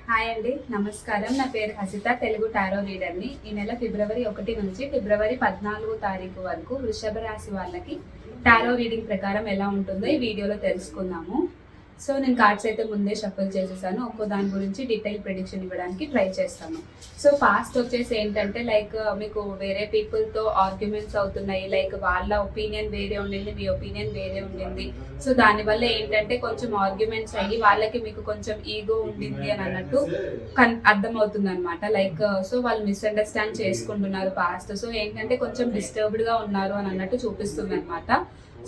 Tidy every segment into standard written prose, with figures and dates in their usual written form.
Hi అండి, నమస్కారం. నా పేరు హసిత, తెలుగు టారో రీడర్ని. ఈ నెల ఫిబ్రవరి 1 నుంచి ఫిబ్రవరి 14 తారీఖు వరకు వృషభ రాశి వాళ్ళకి టారో రీడింగ్ ప్రకారం ఎలా ఉంటుందో ఈ వీడియోలో తెలుసుకుందాము. సో నేను కార్డ్స్ అయితే ముందే షఫల్ చేసేసాను. ఒక్కో దాని గురించి డీటెయిల్ ప్రెడిక్షన్ ఇవ్వడానికి ట్రై చేస్తాను. సో పాస్ట్ వచ్చేసి ఏంటంటే మీకు వేరే పీపుల్తో ఆర్గ్యుమెంట్స్ అవుతున్నాయి. వాళ్ళ ఒపీనియన్ వేరే ఉండింది, మీ ఒపీనియన్ వేరే ఉండింది. సో దానివల్ల ఏంటంటే కొంచెం ఆర్గ్యుమెంట్స్ అయ్యి వాళ్ళకి మీకు కొంచెం ఈగో ఉండింది అని అన్నట్టు అర్థమవుతుంది అనమాట. సో వాళ్ళు మిస్అండర్స్టాండ్ చేసుకుంటున్నారు పాస్ట్. సో ఏంటంటే కొంచెం డిస్టర్బ్డ్గా ఉన్నారు అని అన్నట్టు చూపిస్తుంది అనమాట.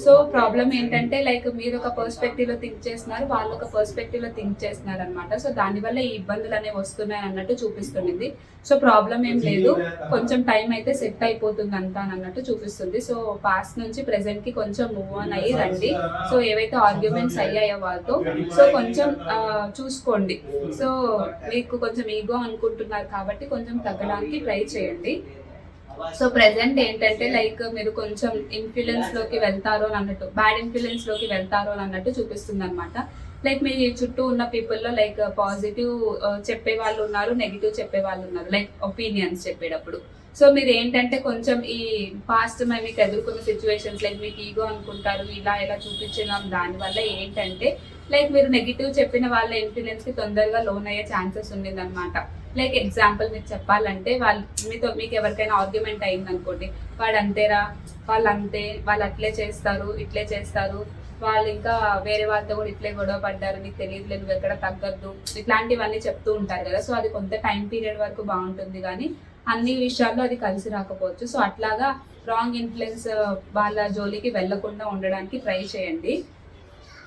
సో ప్రాబ్లం ఏంటంటే మీరు ఒక పర్స్పెక్టివ్ లో థింక్ చేస్తున్నారు, వాళ్ళు ఒక పర్స్పెక్టివ్ లో థింక్ చేస్తున్నారు అనమాట. సో దానివల్ల ఈ ఇబ్బందులు అనేవి వస్తున్నాయి అన్నట్టు చూపిస్తుంది. సో ప్రాబ్లం ఏం లేదు, కొంచెం టైం అయితే సెట్ అయిపోతుంది అంతా అన్నట్టు చూపిస్తుంది. సో పాస్ట్ నుంచి ప్రెసెంట్ కి కొంచెం మూవ్ ఆన్ అయ్యి రండి. సో ఏవైతే ఆర్గ్యుమెంట్స్ అయ్యాయో వాళ్ళతో సో కొంచెం చూసుకోండి. సో మీకు కొంచెం ఈగో అనుకుంటున్నారు కాబట్టి కొంచెం తగ్గడానికి ట్రై చేయండి. సో ప్రెసెంట్ ఏంటంటే మీరు కొంచెం ఇన్ఫ్లుయెన్స్ లోకి వెళ్తారు అని అన్నట్టు, బ్యాడ్ ఇన్ఫ్లుయెన్స్ లోకి వెళ్తారు అని అన్నట్టు చూపిస్తుంది అనమాట. మీ చుట్టూ ఉన్న పీపుల్లో పాజిటివ్ చెప్పే వాళ్ళు ఉన్నారు, నెగిటివ్ చెప్పే వాళ్ళు ఉన్నారు, ఒపీనియన్స్ చెప్పేటప్పుడు. సో మీరు ఏంటంటే కొంచెం ఈ పాస్ట్ మీకు ఎదుర్కొన్న సిచ్యువేషన్స్ మీకు ఈగో అనుకుంటారు, ఇలా చూపించిన దానివల్ల ఏంటంటే మీరు నెగిటివ్ చెప్పిన వాళ్ళ ఇన్ఫ్లుయెన్స్ కి తొందరగా లోన్ అయ్యే ఛాన్సెస్ ఉండింది అనమాట. ఎగ్జాంపుల్ మీకు చెప్పాలంటే మీకు ఎవరికైనా ఆర్గ్యుమెంట్ అయింది అనుకోండి, వాడు అంతేరా, వాళ్ళు అంతే, వాళ్ళు అట్లే చేస్తారు, ఇట్లే చేస్తారు, వాళ్ళు ఇంకా వేరే వాళ్ళతో కూడా ఇట్లే గొడవ పడ్డారు, నీకు తెలియదులే, నువ్వు ఎక్కడ తగ్గద్దు, ఇట్లాంటివన్నీ చెప్తూ ఉంటారు కదా. సో అది కొంత టైం పీరియడ్ వరకు బాగుంటుంది, కానీ అన్ని విషయాల్లో అది కలిసి రాకపోవచ్చు. సో అట్లాగా రాంగ్ ఇన్ఫ్లుయెన్స్ వాళ్ళ జోలికి వెళ్లకుండా ఉండడానికి ట్రై చేయండి.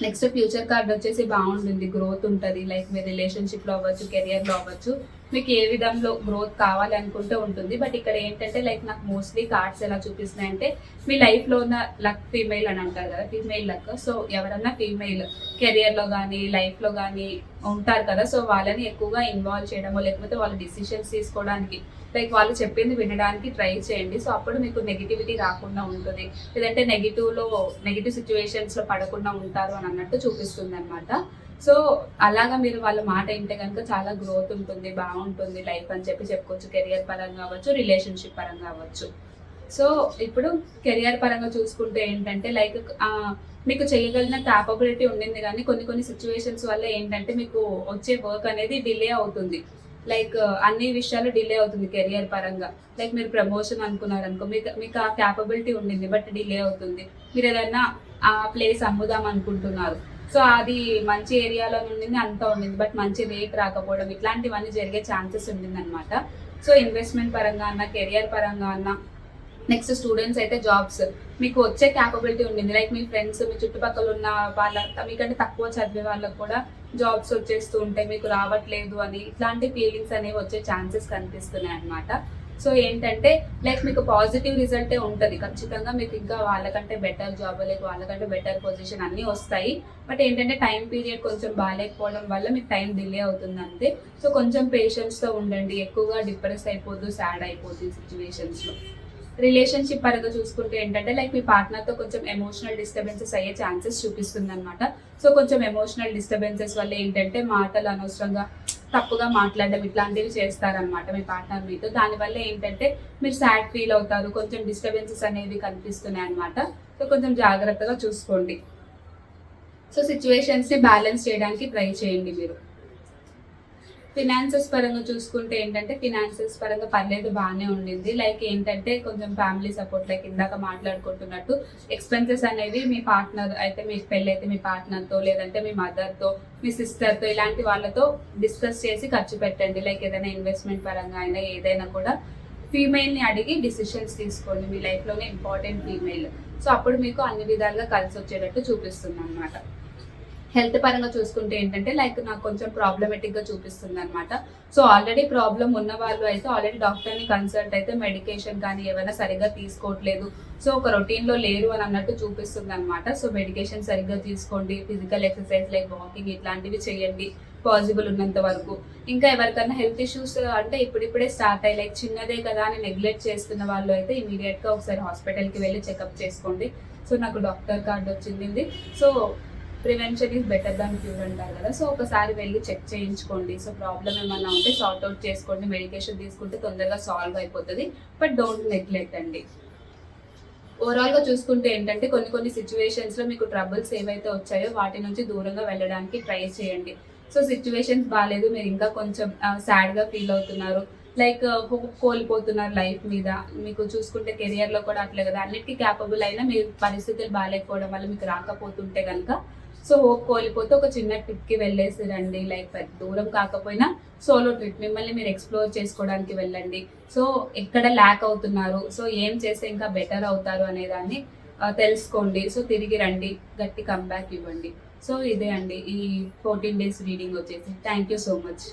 నెక్స్ట్ ఫ్యూచర్ కార్డ్ వచ్చేసి బాగుంటుంది, గ్రోత్ ఉంటుంది. మీ రిలేషన్షిప్లో అవ్వచ్చు, కెరియర్లో అవ్వచ్చు, మీకు ఏ విధంలో గ్రోత్ కావాలి అనుకుంటూ ఉంటుంది. బట్ ఇక్కడ ఏంటంటే నాకు మోస్ట్లీ కార్డ్స్ ఎలా చూపిస్తున్నాయంటే మీ లైఫ్లో ఉన్న లక్ ఫీమేల్ అని అంటారు కదా, ఫీమేల్ లక్. సో ఎవరన్నా ఫీమేల్ కెరియర్లో కానీ లైఫ్లో కానీ ఉంటారు కదా, సో వాళ్ళని ఎక్కువగా ఇన్వాల్వ్ చేయడమో లేకపోతే వాళ్ళ డిసిషన్స్ తీసుకోవడానికి వాళ్ళు చెప్పింది వినడానికి ట్రై చేయండి. సో అప్పుడు మీకు నెగిటివిటీ రాకుండా ఉంటుంది, లేదంటే నెగిటివ్ సిచ్యువేషన్స్లో పడకుండా ఉంటారు అని అన్నట్టు చూపిస్తుంది అనమాట. సో అలాగా మీరు వాళ్ళ మాట వింటే కనుక చాలా గ్రోత్ ఉంటుంది, బాగుంటుంది లైఫ్ అని చెప్పుకోవచ్చు. కెరియర్ పరంగా అవ్వచ్చు, రిలేషన్షిప్ పరంగా అవ్వచ్చు. సో ఇప్పుడు కెరియర్ పరంగా చూసుకుంటే ఏంటంటే మీకు చేయగలిగిన క్యాపబిలిటీ ఉండింది, కానీ కొన్ని సిచ్యువేషన్స్ వల్ల ఏంటంటే మీకు వచ్చే వర్క్ అనేది డిలే అవుతుంది. అన్ని విషయాలు డిలే అవుతుంది కెరియర్ పరంగా. మీరు ప్రమోషన్ అనుకున్నారు అనుకో, మీకు ఆ క్యాపబిలిటీ ఉండింది బట్ డిలే అవుతుంది. మీరు ఏదైనా ఆ ప్లేస్ అమ్ముదాం అనుకుంటున్నారు, సో అది మంచి ఏరియాలో ఉండింది, అంతా ఉండింది, బట్ మంచి రేట్ రాకపోవడం, ఇట్లాంటివన్నీ జరిగే ఛాన్సెస్ ఉండింది అనమాట. సో ఇన్వెస్ట్మెంట్ పరంగా అన్న, కెరియర్ పరంగా అన్న, నెక్స్ట్ స్టూడెంట్స్ అయితే జాబ్స్ మీకు వచ్చే క్యాపబిలిటీ ఉండింది. మీ ఫ్రెండ్స్, మీ చుట్టుపక్కల ఉన్న వాళ్ళంతా మీకంటే తక్కువ చదివే వాళ్ళకు కూడా జాబ్స్ వచ్చేస్తూ ఉంటాయి, మీకు రావట్లేదు అని ఇట్లాంటి ఫీలింగ్స్ అనేవి వచ్చే ఛాన్సెస్ కనిపిస్తున్నాయి అనమాట. సో ఏంటంటే మీకు పాజిటివ్ రిజల్టే ఉంటుంది ఖచ్చితంగా. మీకు ఇంకా వాళ్ళకంటే బెటర్ జాబ్, వాళ్ళకంటే బెటర్ పొజిషన్ అన్నీ వస్తాయి. బట్ ఏంటంటే టైం పీరియడ్ కొంచెం బాగాలేకపోవడం వల్ల మీకు టైం డిలే అవుతుంది అంతే. సో కొంచెం పేషెన్స్తో ఉండండి, ఎక్కువగా డిప్రెస్ అయిపోద్దు, సాడ్ అయిపోద్దు ఈ సిచ్యువేషన్స్లో. రిలేషన్షిప్ పరంగా చూసుకుంటే ఏంటంటే మీ పార్ట్నర్తో కొంచెం ఎమోషనల్ డిస్టర్బెన్సెస్ అయ్యే ఛాన్సెస్ చూపిస్తుంది అనమాట. సో కొంచెం ఎమోషనల్ డిస్టర్బెన్సెస్ వల్ల ఏంటంటే మాటలు అనవసరంగా తప్పుగా మాట్లాడడం ఇట్లాంటివి చేస్తారనమాట మీ పార్ట్నర్ మీతో. దానివల్ల ఏంటంటే మీరు సాడ్ ఫీల్ అవుతారు, కొంచెం డిస్టర్బెన్సెస్ అనేవి కనిపిస్తున్నాయి అనమాట. సో కొంచెం జాగ్రత్తగా చూసుకోండి. సో సిచ్యువేషన్స్ని బ్యాలెన్స్ చేయడానికి ట్రై చేయండి మీరు. ఫినాన్సెస్ పరంగా చూసుకుంటే ఏంటంటే ఫినాన్సెస్ పరంగా పర్లేదు, బాగానే ఉండింది. ఏంటంటే కొంచెం ఫ్యామిలీ సపోర్ట్, ఇందాక మాట్లాడుకుంటున్నట్టు ఎక్స్పెన్సెస్ అనేవి మీ పార్ట్నర్ అయితే, మీకు పెళ్ళి అయితే మీ పార్ట్నర్తో, లేదంటే మీ మదర్తో, మీ సిస్టర్తో, ఇలాంటి వాళ్ళతో డిస్కస్ చేసి ఖర్చు పెట్టండి. ఏదైనా ఇన్వెస్ట్మెంట్ పరంగా అయినా ఏదైనా కూడా ఫీమేల్ని అడిగి డిసిషన్స్ తీసుకోండి. మీ లైఫ్లోనే ఇంపార్టెంట్ ఫీమేల్. సో అప్పుడు మీకు అన్ని విధాలుగా కలిసి వచ్చేటట్టు చూపిస్తుంది అనమాట. హెల్త్ పరంగా చూసుకుంటే ఏంటంటే నాకు కొంచెం ప్రాబ్లమేటిక్గా చూపిస్తుంది అనమాట. సో ఆల్రెడీ ప్రాబ్లం ఉన్న వాళ్ళు అయితే ఆల్రెడీ డాక్టర్ని కన్సల్ట్ అయితే మెడికేషన్ కానీ ఏమైనా సరిగ్గా తీసుకోవట్లేదు, సో ఒక రొటీన్లో లేరు అని అన్నట్టు చూపిస్తుంది అనమాట. సో మెడికేషన్ సరిగ్గా తీసుకోండి, ఫిజికల్ ఎక్సర్సైజ్ వాకింగ్ ఇట్లాంటివి చేయండి పాసిబుల్ ఉన్నంత వరకు. ఇంకా ఎవరికైనా హెల్త్ ఇష్యూస్ అంటే ఇప్పుడిప్పుడే స్టార్ట్ అయ్యి చిన్నదే కదా అని నెగ్లెక్ట్ చేస్తున్న వాళ్ళు అయితే ఇమీడియట్గా ఒకసారి హాస్పిటల్కి వెళ్ళి చెకప్ చేసుకోండి. సో నాకు డాక్టర్ కార్డ్ వచ్చింది. So prevention is better than cure అంటారు కదా. సో ఒకసారి వెళ్ళి చెక్ చేయించుకోండి. సో ప్రాబ్లం ఏమన్నా ఉంటే సార్ట్ అవుట్ చేసుకోండి, మెడికేషన్ తీసుకుంటే తొందరగా సాల్వ్ అయిపోతుంది. బట్ డోంట్ నెగ్లెక్ట్ అండి. ఓవరాల్గా చూసుకుంటే ఏంటంటే కొన్ని సిచ్యువేషన్స్లో మీకు ట్రబుల్స్ ఏవైతే వచ్చాయో వాటి నుంచి దూరంగా వెళ్ళడానికి ట్రై చేయండి. సో సిచ్యువేషన్స్ బాగాలేదు, మీరు ఇంకా కొంచెం సాడ్గా ఫీల్ అవుతున్నారు, లైక్ కోల్పోతున్నారు లైఫ్ మీద, మీకు చూసుకుంటే కెరియర్లో కూడా అట్లే కదా, అన్నిటికీ క్యాపబుల్ అయినా మీ పరిస్థితులు బాగాలేకపోవడం వల్ల మీకు రాకపోతుంటే కనుక సో హోప్ కోల్పోతే ఒక చిన్న ట్రిప్కి వెళ్ళేసి రండి. లైక్ పెద్ద దూరం కాకపోయినా సోలో ట్రిప్, మిమ్మల్ని మీరు ఎక్స్ప్లోర్ చేసుకోవడానికి వెళ్ళండి. సో ఎక్కడ ల్యాక్ అవుతున్నారు, సో ఏం చేస్తే ఇంకా బెటర్ అవుతారు అనేదాన్ని తెలుసుకోండి. సో తిరిగి రండి, గట్టి కంబ్యాక్ ఇవ్వండి. సో ఇదే అండి ఈ 14 days రీడింగ్ వచ్చేసి. Thank you so much.